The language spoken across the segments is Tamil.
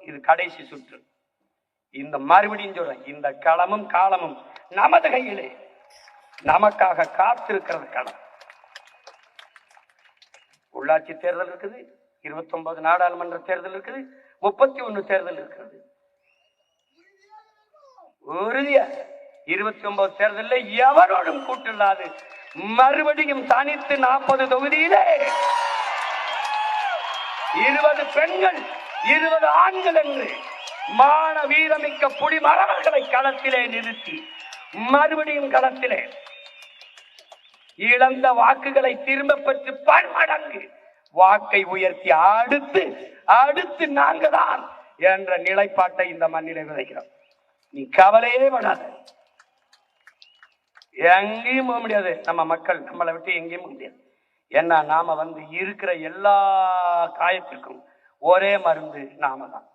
இது கடைசி சுற்று. இந்த மறுபடியும் சொல்றேன், இந்த களமும் காலமும் நமது கையிலே, நமக்காக காத்திருக்கிறது களம். உள்ளாட்சி தேர்தல் இருக்குது, 29 நாடாளுமன்ற தேர்தல் இருக்குது, 31 தேர்தல் இருக்கிறது. உறுதியா 29 தேர்தலில் எவரோடும் கூட்டில்லாது மறுபடியும் தனித்து 40 தொகுதியிலே 20 பெண்கள் 20 ஆண்கள் என்று மான வீரமிக்க புடிமரவர்களை களத்திலே நிறுத்தி மறுபடியும் களத்திலே இழந்த வாக்குகளை திரும்ப பெற்று பன்மடங்கு வாக்கை உயர்த்தி அடுத்து நாங்க தான் என்ற நிலைப்பாட்டை இந்த மண்ணிலே விதைக்கிறோம். நீ கவலையே படாத, எங்கேயும் போக முடியாது. நம்ம மக்கள் நம்மளை விட்டு எங்கேயும் போக முடியாது. ஏன்னா நாம இருக்கிற எல்லா காயத்திற்கும் ஒரே மருந்து நாம தான்.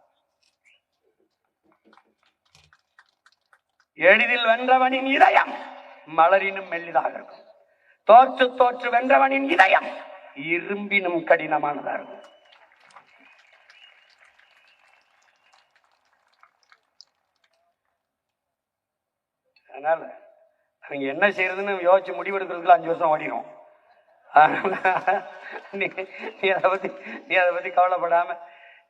எளிதில் வென்றவனின் இதயம் மலரினும் மெல்லிதாக இருக்கும். தோற்று வென்றவனின் இதயம் இரும்பினும் கடினமானதாக இருக்கும். அதனால அவங்க என்ன செய்யறதுன்னு யோசிச்சு முடிவெடுக்கிறதுக்குள்ள 5 வருஷம் ஓடிடும். நீ அதை பத்தி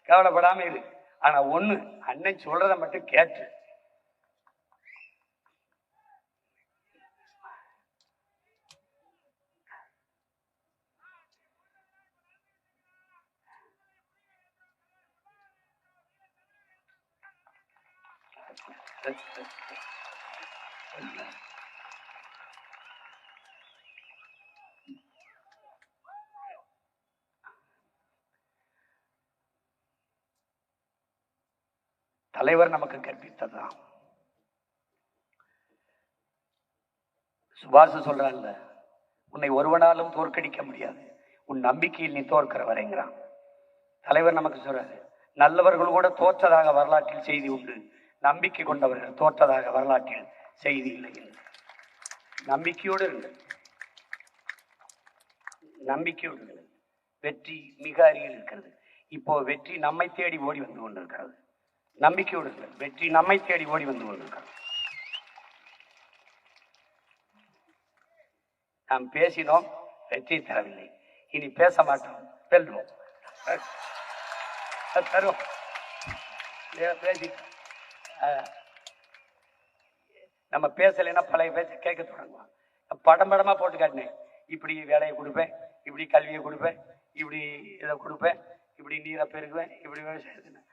கவலைப்படாம இரு. ஆனா ஒண்ணு, அண்ணன் சொல்றத மட்டும் கேட்டு தலைவர் நமக்கு கற்பித்ததுதான். சுபாஷ் சொல்றான்ல, உன்னை ஒருவனாலும் தோற்கடிக்க முடியாது, உன் நம்பிக்கையில் நீ தோற்கிற வரைங்கிறான். தலைவர் நமக்கு சொல்றாரு, நல்லவர்கள் கூட தோற்றதாக வரலாற்றில் செய்தி உண்டு, நம்பிக்கை கொண்டவர்கள் தோற்றதாக வரலாற்றில் செய்தி இல்லை. நம்பிக்கையோடு இருங்கள், நம்பிக்கையோடு இருங்கள். வெற்றி மிக அருகில் இருக்கிறது. இப்போ வெற்றி நம்மை தேடி ஓடி வந்து கொண்டிருக்கிறது. நம்பிக்கையோடு இருங்கள், வெற்றி நம்மை தேடி ஓடி வந்து கொண்டிருக்கிறது. நாம் பேசினோம், வெற்றி தரவில்லை, இனி பேச மாட்டோம், வெல்வோம். தருவோம். பேசி நம்ம பேசலைன்னா பழைய பேச கேட்க தொடங்குவோம். படமா போட்டு காட்டினேன், இப்படி வேலையை கொடுப்பேன், இப்படி கல்வியை கொடுப்பேன், இப்படி இதை கொடுப்பேன், இப்படி நீரை பெருக்குவேன், இப்படி விவசாயத்தின